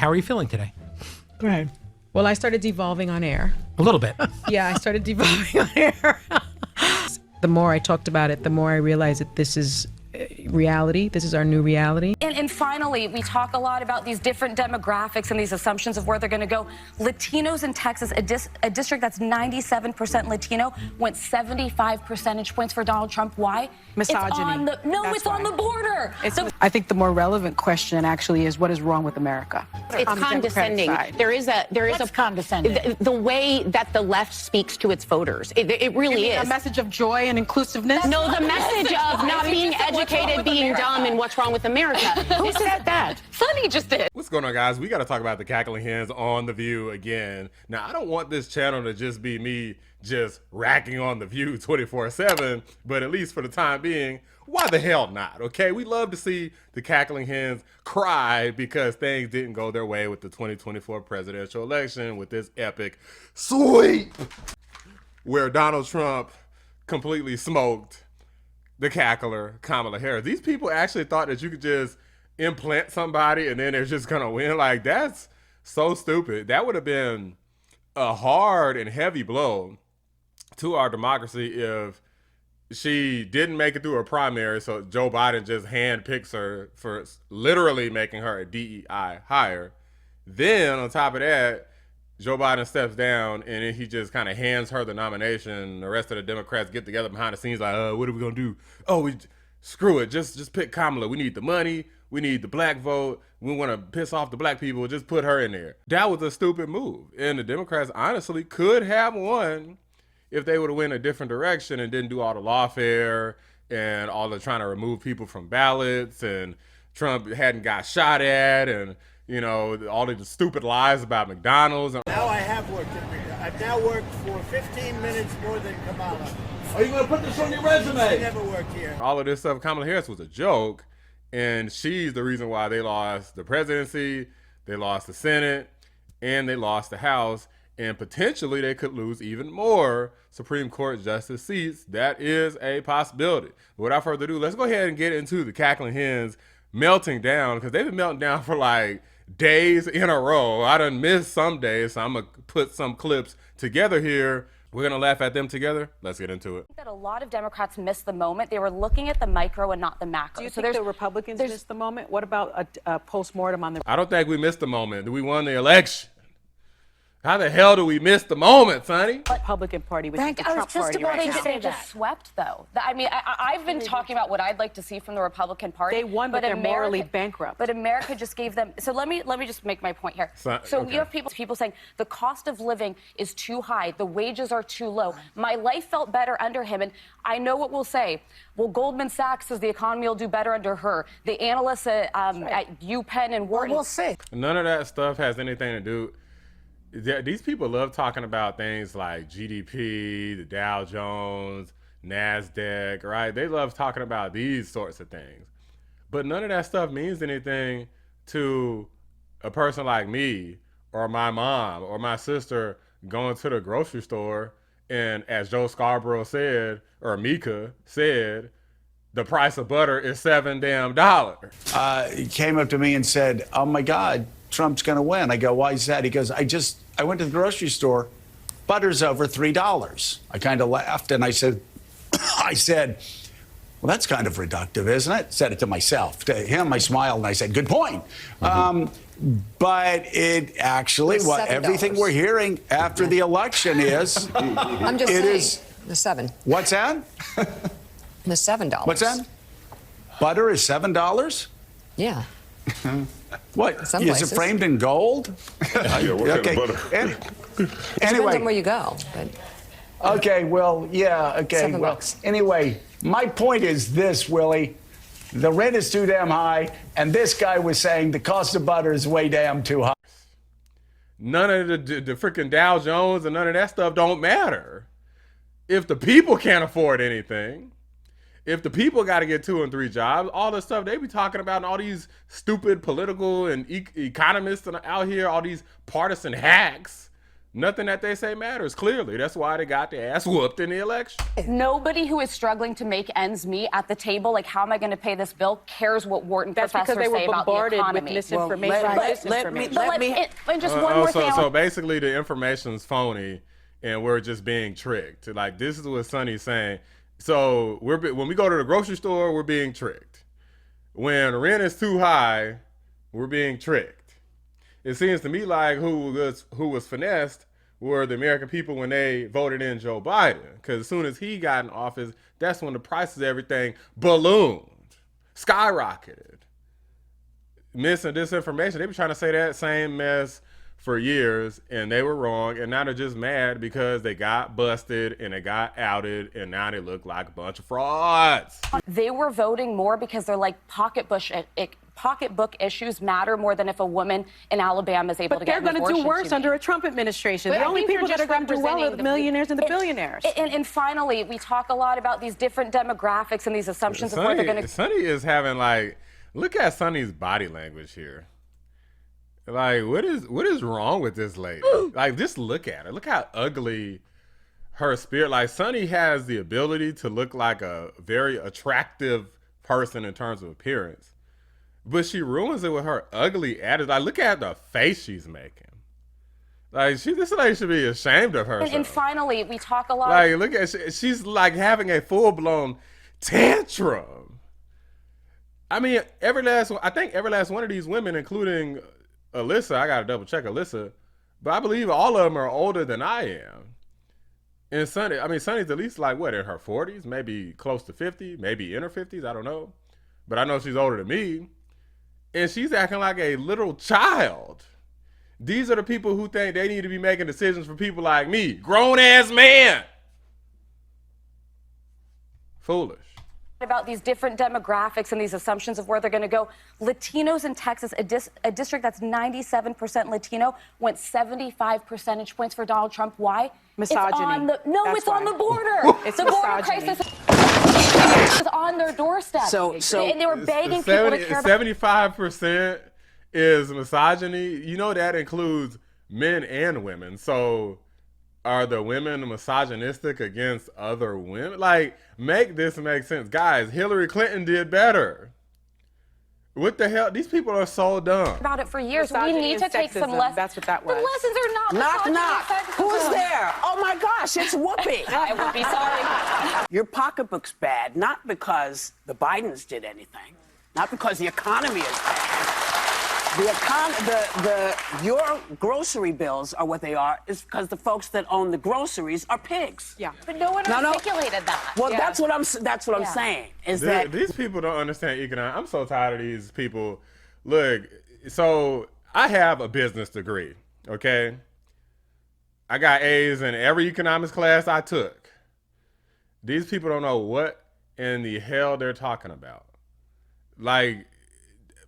how are you feeling today? Go ahead. Well, I started devolving on air. A little bit. Yeah, I started devolving on air. The more I talked about it, the more I realized that this is reality. This is our new reality. And finally, we talk a lot about these different demographics and these assumptions of where they're going to go. Latinos in Texas, a district that's 97% Latino, went 75 percentage points for Donald Trump. Why? Misogyny. It's on the border. I think the more relevant question actually is what is wrong with America? It's condescending. There is a condescending. The way that the left speaks to its voters. It really is. A message of joy and inclusiveness? No, the message of not being educated, being dumb, and what's wrong with America. Who said that? Sonny just did. What's going on, guys? We got to talk about the cackling hens on The View again. Now, I don't want this channel to just be me just racking on The View 24/7, but at least for the time being, why the hell not, okay? We love to see the cackling hens cry because things didn't go their way with the 2024 presidential election with this epic sweep where Donald Trump completely smoked the cackler Kamala Harris. These people actually thought that you could just implant somebody and then they're just gonna win. Like, that's so stupid. That would have been a hard and heavy blow to our democracy if she didn't make it through her primary, so Joe Biden just handpicks her for literally making her a DEI hire. Then on top of that, Joe Biden steps down and then he just kind of hands her the nomination. The rest of the Democrats get together behind the scenes like, what are we gonna do? Oh, screw it, just pick Kamala. We need the money, we need the black vote, we want to piss off the black people, just put her in there. That was a stupid move, and the Democrats honestly could have won if they would have went a different direction and didn't do all the lawfare and all the trying to remove people from ballots, and Trump hadn't got shot at, and you know, all of the stupid lies about McDonald's. Now I have worked. I've now worked for 15 minutes more than Kamala. Are you going to put this on your resume? I never worked here. All of this stuff, Kamala Harris was a joke, and she's the reason why they lost the presidency, they lost the Senate, and they lost the House, and potentially they could lose even more Supreme Court justice seats. That is a possibility. But without further ado, let's go ahead and get into the cackling hens melting down, because they've been melting down for like days in a row. I done missed some days, so I'm gonna put some clips together here. We're gonna laugh at them together. Let's get into it. That a lot of Democrats missed the moment. They were looking at the micro and not the macro. Do you think the Republicans missed the moment? What about a postmortem on the... I don't think we missed the moment. We won the election. How the hell do we miss the moment, Sonny? Republican Party, which is the Trump Party right now. They just swept, though. I mean, I've been talking about what I'd like to see from the Republican Party. They won, but they're morally bankrupt. But America just gave them. So let me just make my point here. So you have people saying the cost of living is too high, the wages are too low. My life felt better under him, and I know what we'll say. Well, Goldman Sachs says the economy will do better under her. The analysts at UPenn and Wharton. Well, we'll see. None of that stuff has anything to do. These people love talking about things like GDP, the Dow Jones, NASDAQ, right? They love talking about these sorts of things. But none of that stuff means anything to a person like me or my mom or my sister going to the grocery store and, as Joe Scarborough said, or Mika said, the price of butter is $7 damn. He came up to me and said, oh my God, Trump's going to win. I go, why is that? He goes, I went to the grocery store, butter's over $3. I kind of laughed and I said, well, that's kind of reductive, isn't it? Said it to myself. To him, I smiled and I said, good point. But it actually, everything we're hearing after the election is, I'm just saying, the $7. What's that? The $7. What's that? Butter is $7? Yeah. What? Some Is places. it framed in gold? Yeah, what kind of butter? Depends Anyway. on where you go. But Okay, well, yeah, okay. Well, $7. anyway, my point is this, Willie. The rent is too damn high, and this guy was saying the cost of butter is way damn too high. None of the freaking Dow Jones and none of that stuff don't matter. If the people can't afford anything, if the people got to get 2 and 3 jobs, all the stuff they be talking about, and all these stupid political and economists out here, all these partisan hacks Nothing that they say matters, clearly. That's why they got their ass whooped in the election. Nobody who is struggling to make ends meet at the table, like how am I going to pay this bill, cares what Wharton professors say about the economy. With misinformation. And just one more thing. So basically the information's phony and we're just being tricked. Like, this is what Sonny's saying. So when we go to the grocery store, we're being tricked. When rent is too high, we're being tricked. It seems to me like who was finessed were the American people when they voted in Joe Biden. Because as soon as he got in office, that's when the prices of everything ballooned, skyrocketed. Mis and disinformation, they were trying to say that same mess for years, and they were wrong, and now they're just mad because they got busted and they got outed, and now they look like a bunch of frauds. They were voting more because they're like pocketbook issues matter more than if a woman in Alabama is able to get an abortion. But they're going to do worse under a Trump administration. The only people that are going to do well are the millionaires and the billionaires. And finally, we talk a lot about these different demographics and these assumptions of where they're going to... Sonny is having, like, look at Sonny's body language here. Like, what is wrong with this lady? Like, just look at her. Look how ugly her spirit. Like, Sonny has the ability to look like a very attractive person in terms of appearance, but she ruins it with her ugly attitude. Like, look at the face she's making. Like, this lady should be ashamed of herself. And finally, we talk a lot. Like, look at she's like having a full blown tantrum. I mean, I think every last one of these women, including Alyssa, I gotta double check Alyssa, but I believe all of them are older than I am. And Sonny's at least like what, in her 40s, maybe close to 50, maybe in her 50s, I don't know. But I know she's older than me. And she's acting like a little child. These are the people who think they need to be making decisions for people like me, grown ass man. Foolish. About these different demographics and these assumptions of where they're going to go. Latinos in Texas, a district that's 97% Latino, went 75 percentage points for Donald Trump. Why? Misogyny. It's on the border. It's the border crisis is on their doorstep. So and they were begging people to care about... 75% is misogyny. You know that includes men and women. So are the women misogynistic against other women? Like, make this make sense. Guys, Hillary Clinton did better. What the hell? These people are so dumb. About it for years. Misogyny We need to take some lessons. That's what that was. The lessons are not Knock, misogyny, knock. sexism. Who's there? Oh my gosh, it's Whoopi. I would be sorry. Your pocketbook's bad, not because the Bidens did anything, not because the economy is bad. Your grocery bills are what they are is because the folks that own the groceries are pigs. Yeah. But no one articulated that. Well, that's what I'm saying. Is that these people don't understand economics. I'm so tired of these people. Look, so I have a business degree, okay? I got A's in every economics class I took. These people don't know what in the hell they're talking about. Like,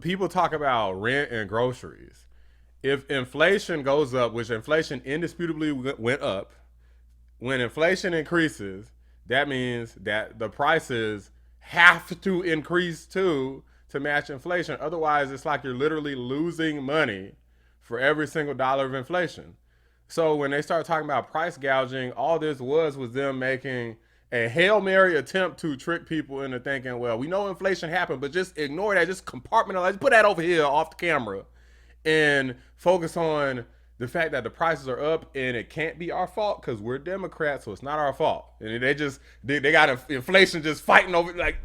people talk about rent and groceries. If inflation goes up, which inflation indisputably went up, when inflation increases, that means that the prices have to increase too to match inflation. Otherwise, it's like you're literally losing money for every single dollar of inflation. So when they start talking about price gouging, all this was them making a Hail Mary attempt to trick people into thinking, well, we know inflation happened, but just ignore that, just compartmentalize, put that over here off the camera and focus on the fact that the prices are up and it can't be our fault because we're Democrats, so it's not our fault. And they got inflation just fighting over, like,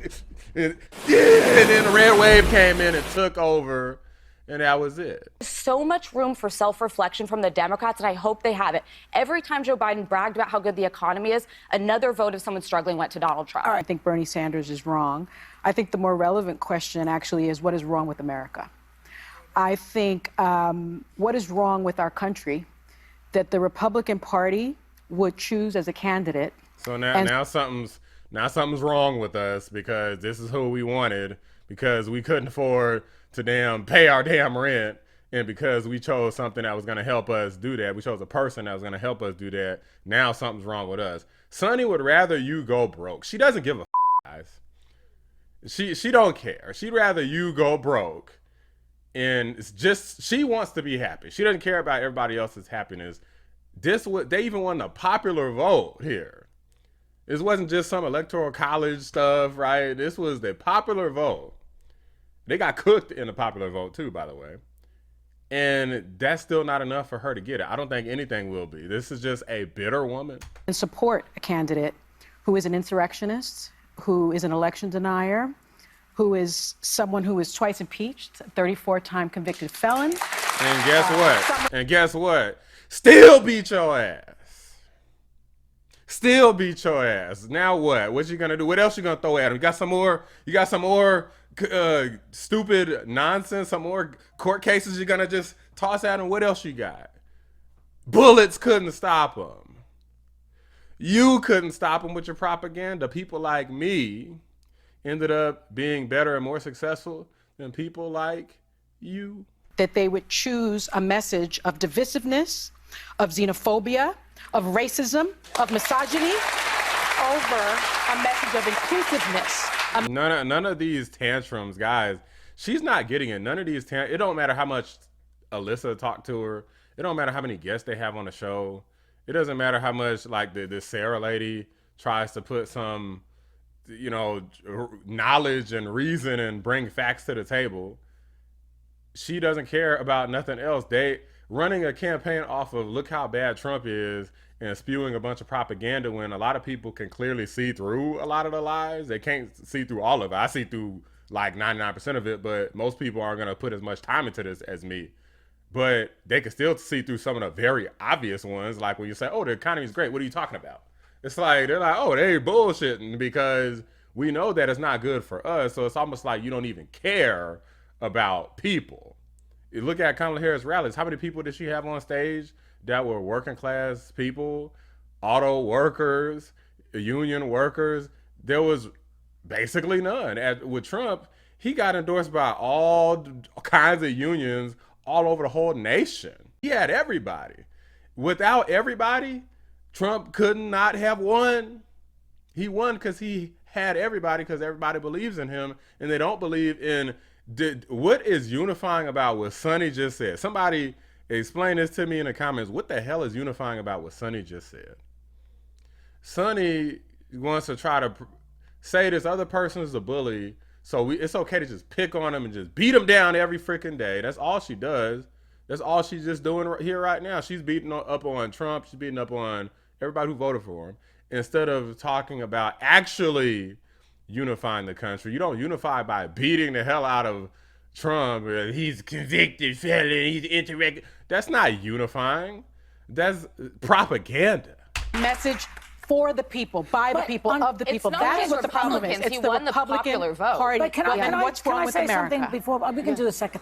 and then the red wave came in and took over. And that was it. So much room for self-reflection from the Democrats, and I hope they have it. Every time Joe Biden bragged about how good the economy is, another vote of someone struggling went to Donald Trump. I think Bernie Sanders is wrong. I think the more relevant question actually is what is wrong with America? I think what is wrong with our country that the Republican Party would choose as a candidate. So now something's wrong with us because this is who we wanted, because we couldn't afford to pay our damn rent, and because we chose something that was going to help us do that, we chose a person that was going to help us do that. Now something's wrong with us. Sonny would rather you go broke. She doesn't give a guys. She don't care. She'd rather you go broke, and it's just she wants to be happy. She doesn't care about everybody else's happiness. They even won the popular vote here. This wasn't just some electoral college stuff, right? This was the popular vote. They got cooked in the popular vote too, by the way. And that's still not enough for her to get it. I don't think anything will be. This is just a bitter woman. And support a candidate who is an insurrectionist, who is an election denier, who is someone who is twice impeached, 34-time convicted felon. And guess what? And guess what? Still beat your ass. Still beat your ass. Now what? What you gonna do? What else you gonna throw at him? You got some more stupid nonsense, some more court cases you're gonna just toss at him? What else you got? Bullets couldn't stop him. You couldn't stop him with your propaganda. People like me ended up being better and more successful than people like you. That they would choose a message of divisiveness, of xenophobia, of racism, of misogyny over a message of inclusiveness. None of these tantrums, guys. She's not getting it. None of these it don't matter how much Alyssa talked to her. It don't matter how many guests they have on the show. It doesn't matter how much like the Sarah lady tries to put some, knowledge and reason and bring facts to the table. She doesn't care about nothing else. They running a campaign off of look how bad Trump is and spewing a bunch of propaganda when a lot of people can clearly see through a lot of the lies. They can't see through all of it. I see through like 99% of it, but most people aren't going to put as much time into this as me. But they can still see through some of the very obvious ones, like when you say, oh, the economy's great. What are you talking about? It's like, they're like, oh, they bullshitting because we know that it's not good for us. So it's almost like you don't even care about people. You look at Kamala Harris rallies. How many people did she have on stage that were working class people, auto workers, union workers? There was basically none. With Trump, he got endorsed by all kinds of unions all over the whole nation. He had everybody. Without everybody, Trump could not have won. He won because he had everybody, because everybody believes in him, and they don't believe in what is unifying about what Sonny just said. Somebody explain this to me in the comments. What the hell is unifying about what Sonny just said? Sonny wants to try to say this other person is a bully, so it's okay to just pick on him and just beat him down every freaking day. That's all she does. That's all she's just doing here right now. She's beating up on Trump. She's beating up on everybody who voted for him, instead of talking about actually unifying the country. You don't unify by beating the hell out of Trump. He's convicted felon. He's insurrected. That's not unifying. That's propaganda. Message for the people, by the people, of the people. That's what the problem is. It's the Republican Party. But can I say something before we can do a second?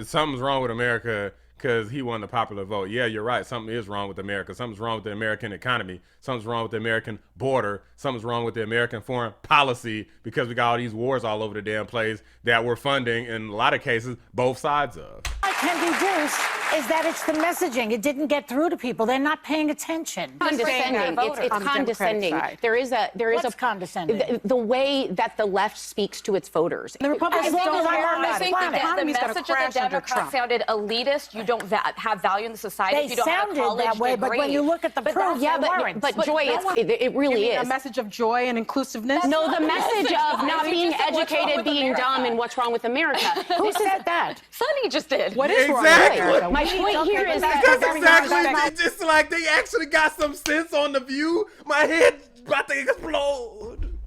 Something's wrong with America because he won the popular vote. Yeah, you're right. Something is wrong with America. Something's wrong with the American economy. Something's wrong with the American border. Something's wrong with the American foreign policy because we got all these wars all over the damn place that we're funding, in a lot of cases, both sides of. I can deduce is that it's the messaging. It didn't get through to people. They're not paying attention. Condescending. It's condescending. There is a condescending. The way that the left speaks to its voters. The Republicans don't care about I think that the message of the Democrats sounded elitist. You don't have value in the society. They if you don't have a sounded college that way, degree. but when you look at the proof, yeah, they weren't. but Joy, it really is. A message of joy and inclusiveness? No, the message of not being educated, being dumb, and what's wrong with America. Who said that? Sonny just did. What is wrong with America? My point here is That's exactly, just like they actually got some sense on The View. My head about to explode.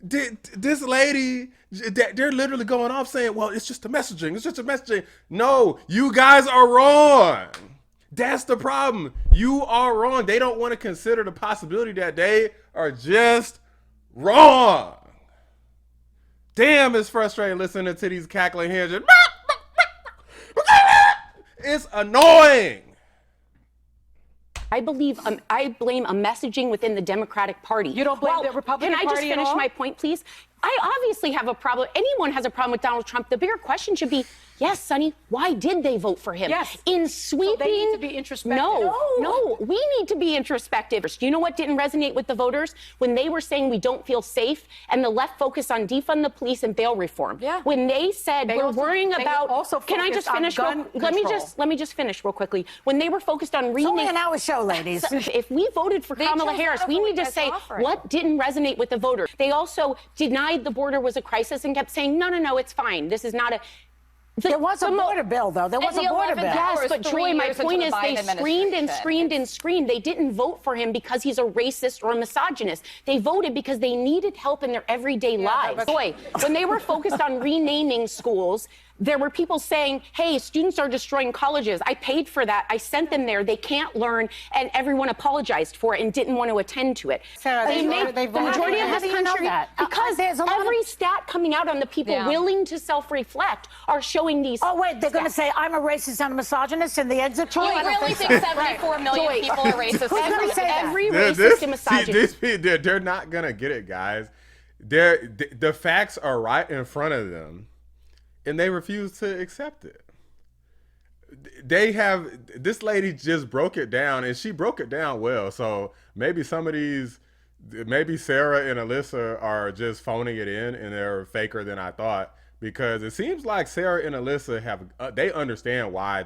This lady, they're literally going off saying, well, it's just a messaging. It's just a messaging. No, you guys are wrong. That's the problem. You are wrong. They don't want to consider the possibility that they are just wrong. Damn, it's frustrating listening to these cackling hens. It's annoying. I blame a messaging within the Democratic Party. You don't blame the Republican Party? Can I just Party at finish all? my point, please? I obviously have a problem. Anyone has a problem with Donald Trump. The bigger question should be, yes, Sonny, why did they vote for him? Yes. In sweeping... So they need to be introspective. No, we need to be introspective. You know what didn't resonate with the voters? When they were saying we don't feel safe, and the left focused on defund the police and bail reform. Yeah. When they said we're worrying about... Can I just finish? Let me just finish real quickly. When they were focused on It's only an hour show, ladies. if we voted for Kamala Harris, we need to say what didn't resonate with the voters. They also denied the border was a crisis and kept saying, no, it's fine. This is not a... There was a border bill, though. There was a border bill. Yes, but Joy, my point is they screamed and screamed. They didn't vote for him because he's a racist or a misogynist. They voted because they needed help in their everyday lives. Joy, when they were focused on renaming schools, there were people saying, hey, students are destroying colleges. I paid for that. I sent them there. They can't learn. And everyone apologized for it and didn't want to attend to it. Sarah, the majority of this country, because every stat coming out on the people willing to self-reflect are showing these Oh, wait, they're going to say I'm a racist and a misogynist in the exit poll? Do you really think 74 million people are racist? Who's going to say that? Every racist and misogynist. They're not going to get it, guys. The facts are right in front of them, and they refuse to accept it. This lady just broke it down, and she broke it down well. So maybe some of these, maybe Sarah and Alyssa are just phoning it in, and they're faker than I thought, because it seems like Sarah and Alyssa they understand why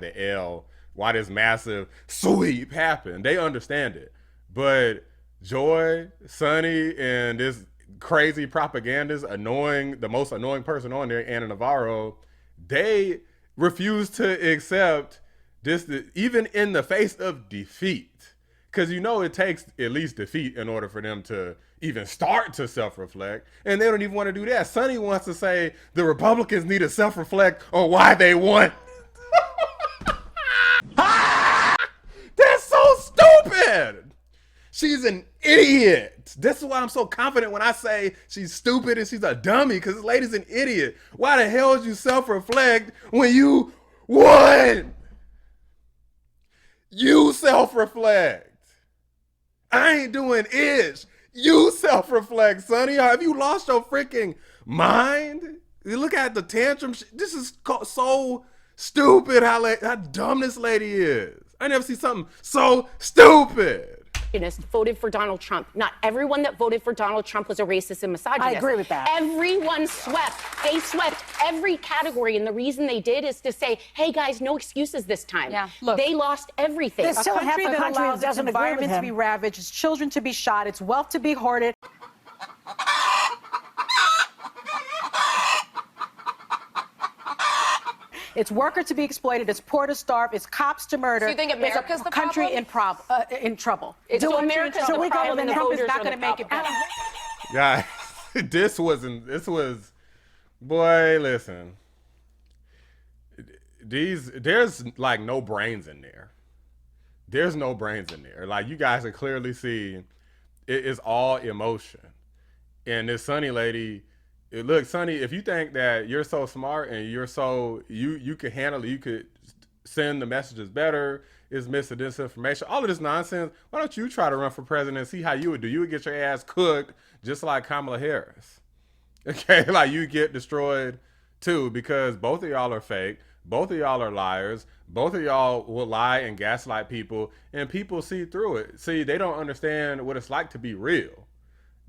why this massive sweep happened. They understand it. But Joy, Sonny, and this crazy propagandist, the most annoying person on there, Anna Navarro, they refuse to accept this, even in the face of defeat. Because it takes at least defeat in order for them to even start to self-reflect. And they don't even want to do that. Sonny wants to say the Republicans need to self-reflect on why they won. That's so stupid. She's an idiot. This is why I'm so confident when I say she's stupid and she's a dummy, because this lady's an idiot. Why the hell did you self-reflect when you won? You self-reflect. I ain't doing ish. You self-reflect, Sonny. Have you lost your freaking mind? You look at the tantrum. This is so stupid how dumb this lady is. I never see something so stupid. Voted for Donald Trump. Not everyone that voted for Donald Trump was a racist and misogynist. I agree with that. Everyone swept. They swept every category, and the reason they did is to say, hey, guys, no excuses this time. Yeah. Look, they lost everything. There's still half the country that its doesn't agree with environment to him. be ravaged, its children to be shot, its wealth to be hoarded. It's worker to be exploited, it's poor to starve, it's cops to murder. So you think America's the country problem? in trouble. So America's so the we problem and the Trump is voters not are going to the make it better. Guys, boy, listen. There's like no brains in there. There's no brains in there. Like, you guys can clearly see it is all emotion. And this Sonny lady, look, Sonny, if you think that you're so smart and you're so, you could handle it, you could send the messages better, it's missing disinformation, all of this nonsense, why don't you try to run for president and see how you would do? You would get your ass cooked just like Kamala Harris. Okay, like you get destroyed too, because both of y'all are fake, both of y'all are liars, both of y'all will lie and gaslight people, and people see through it. See, they don't understand what it's like to be real.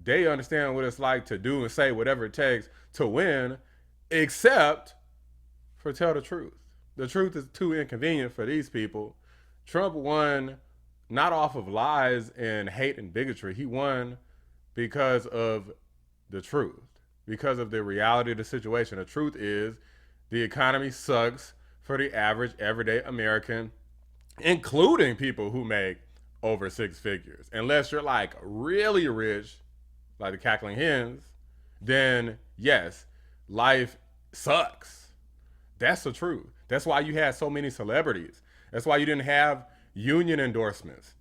They understand what it's like to do and say whatever it takes to win, except for tell the truth. The truth is too inconvenient for these people. Trump won not off of lies and hate and bigotry. He won because of the truth, because of the reality of the situation. The truth is the economy sucks for the average everyday American, including people who make over 6 figures. Unless you're like really rich, like the cackling hens, then yes, life sucks. That's the truth. That's why you had so many celebrities. That's why you didn't have union endorsements.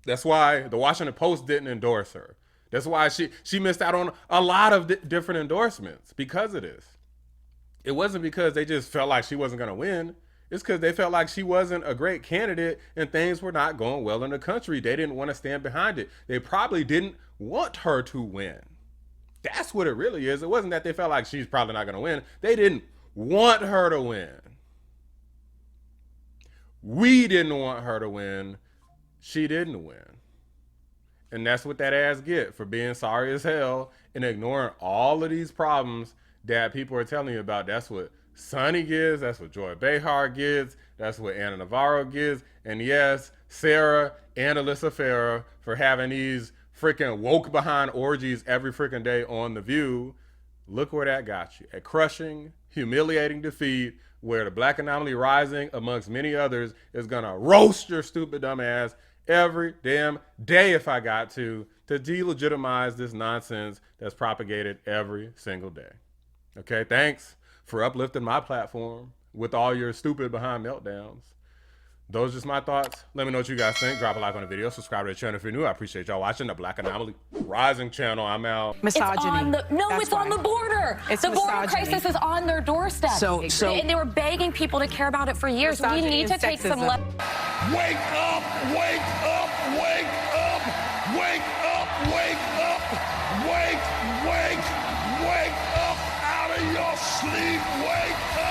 That's why the Washington Post didn't endorse her. That's why she missed out on a lot of different endorsements because of this. It wasn't because they just felt like she wasn't going to win. It's because they felt like she wasn't a great candidate and things were not going well in the country. They didn't want to stand behind it. They probably didn't want her to win. That's what it really is. It wasn't that they felt like she's probably not going to win. They didn't want her to win. We didn't want her to win. She didn't win. And that's what that ass get for being sorry as hell and ignoring all of these problems that people are telling you about. That's what Sonny gives. That's what Joy Behar gives. That's what Anna Navarro gives. And yes, Sarah and Alyssa Farah for having these freaking woke behind orgies every freaking day on The View. Look where that got you. A crushing, humiliating defeat where the Black Anomaly Rising, amongst many others, is going to roast your stupid dumb ass every damn day if I got to delegitimize this nonsense that's propagated every single day. Okay, thanks for uplifting my platform with all your stupid behind meltdowns. Those are just my thoughts. Let me know what you guys think. Drop a like on the video. Subscribe to the channel if you're new. I appreciate y'all watching the Black Anomaly Rising channel. I'm out. Misogyny. It's on the border. The border crisis is on their doorstep. And they were begging people to care about it for years. We need to take some Wake up, wake up, wake up, wake up, wake up, wake up out of your sleep, wake up.